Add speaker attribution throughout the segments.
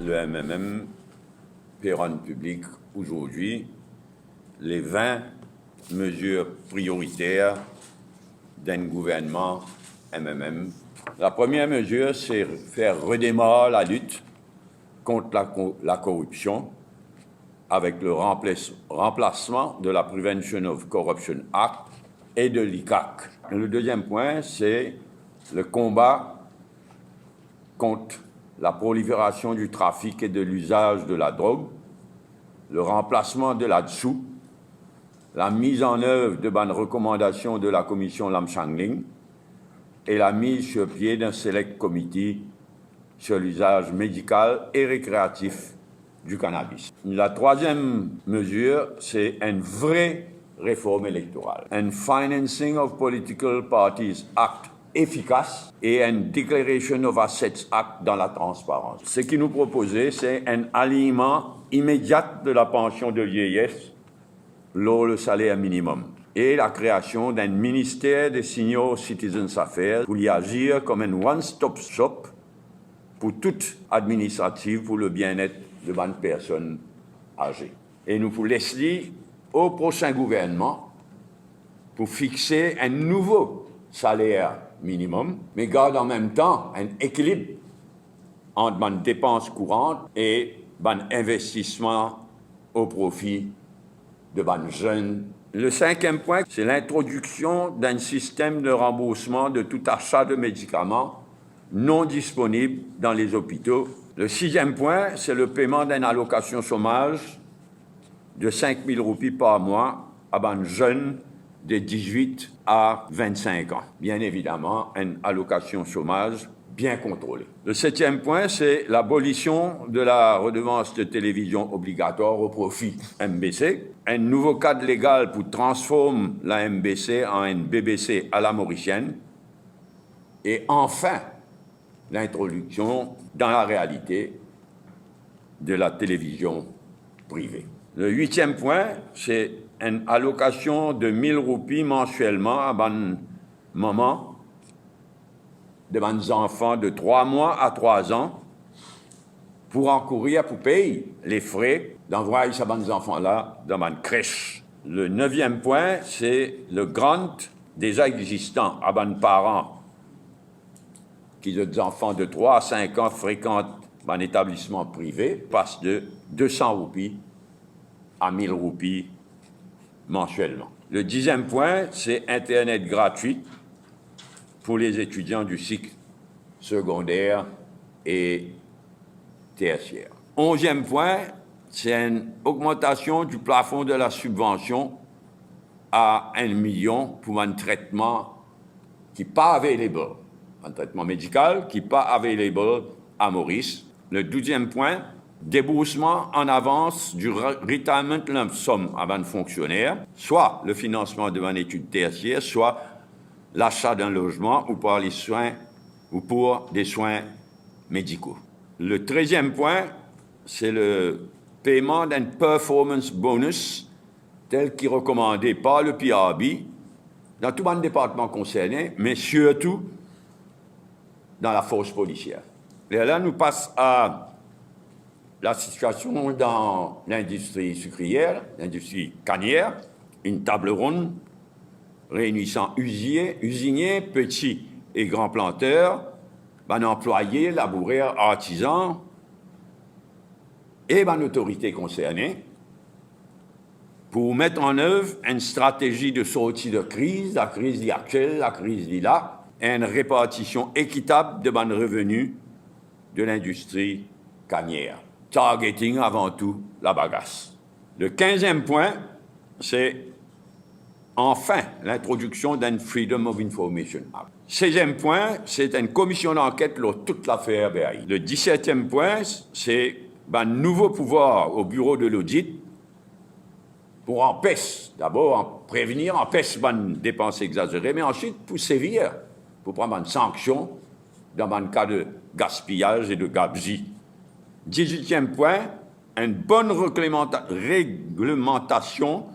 Speaker 1: le MMM peut rendre public aujourd'hui les 20 mesures prioritaires d'un gouvernement MMM. La première mesure, c'est faire redémarrer la lutte contre la corruption avec le remplacement de la Prevention of Corruption Act et de l'ICAC. Le deuxième point, c'est le combat contre la prolifération du trafic et de l'usage de la drogue, le remplacement de la dessous, la mise en œuvre de bonnes recommandations de la commission Lam Shangling et la mise sur pied d'un select committee sur l'usage médical et récréatif du cannabis. La troisième mesure, c'est une vraie réforme électorale. Un Financing of Political Parties Act efficace et un Declaration of Assets Act dans la transparence. Ce qui nous proposait, c'est un alignement immédiat de la pension de vieillesse lors le salaire minimum et la création d'un ministère des Senior Citizens Affairs pour y agir comme un one-stop shop pour toute administrative pour le bien-être de bonnes personnes âgées. Et nous vous laissons au prochain gouvernement pour fixer un nouveau salaire minimum, mais garde en même temps un équilibre entre bonnes dépenses courantes et bonnes investissements au profit de bonnes jeunes. Le cinquième point, c'est l'introduction d'un système de remboursement de tout achat de médicaments non disponibles dans les hôpitaux. Le sixième point, c'est le paiement d'une allocation chômage de 5 000 roupies par mois à bonnes jeunes de 18 à 25 ans. Bien évidemment, une allocation chômage bien contrôlée. Le septième point, c'est l'abolition de la redevance de télévision obligatoire au profit MBC. Un nouveau cadre légal pour transformer la MBC en une BBC à la mauricienne. Et enfin, l'introduction dans la réalité de la télévision privée. Le huitième point, c'est une allocation de 1 000 roupies mensuellement à bonne maman, de bonnes enfants de 3 mois à 3 ans, pour encourir, pour payer les frais d'envoyer ces bons enfants-là dans une crèche. Le neuvième point, c'est le grant déjà existant à bonnes parents qui ont des enfants de 3 à 5 ans fréquentent un établissement privé, passe de 200 roupies à 1 000 roupies mensuellement. Le dixième point, c'est Internet gratuit pour les étudiants du cycle secondaire et tertiaire. 11e point, c'est une augmentation du plafond de la subvention à 1 million pour un traitement qui n'est pas available, un traitement médical qui n'est pas available à Maurice. Le 12e point, déboursement en avance du retirement lump sum à un fonctionnaire, soit le financement de une étude tertiaire, soit l'achat d'un logement ou pour les soins ou pour des soins médicaux. Le 13e point, c'est le paiement d'un performance bonus tel qu'il est recommandé par le PRB dans tout le département concerné, mais surtout dans la force policière. Et là, nous passons à la situation dans l'industrie sucrière, l'industrie cannière, une table ronde réunissant usiniers, petits et grands planteurs, employés, laboureurs, artisans et autorités concernées pour mettre en œuvre une stratégie de sortie de crise, la crise actuelle, la crise là, et une répartition équitable de revenus de l'industrie cannière. Targeting avant tout la bagasse. Le 15e point, c'est enfin l'introduction d'un Freedom of Information Act. 16e point, c'est une commission d'enquête sur toute l'affaire BAI. Le 17e point, c'est un nouveau pouvoir au bureau de l'audit pour empêcher, d'abord, prévenir, empêcher les dépenses exagérées, mais ensuite pour sévir, pour prendre une sanction dans un cas de gaspillage et de gabegie. 18e point, une bonne réglementation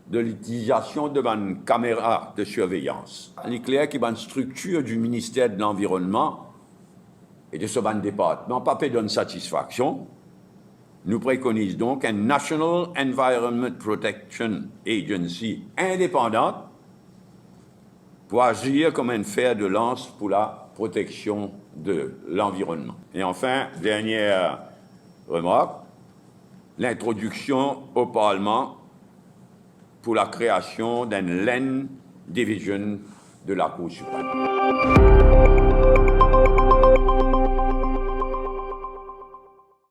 Speaker 1: de l'utilisation de caméras de surveillance. Il est clair qu'il y a une structure du ministère de l'Environnement et de ce ban département pas donne satisfaction, nous préconisons donc un National Environment Protection Agency indépendante pour agir comme un fer de lance pour la protection de l'environnement. Et enfin, dernière remarque, l'introduction au Parlement pour la création d'une Land Division de la Cour suprême.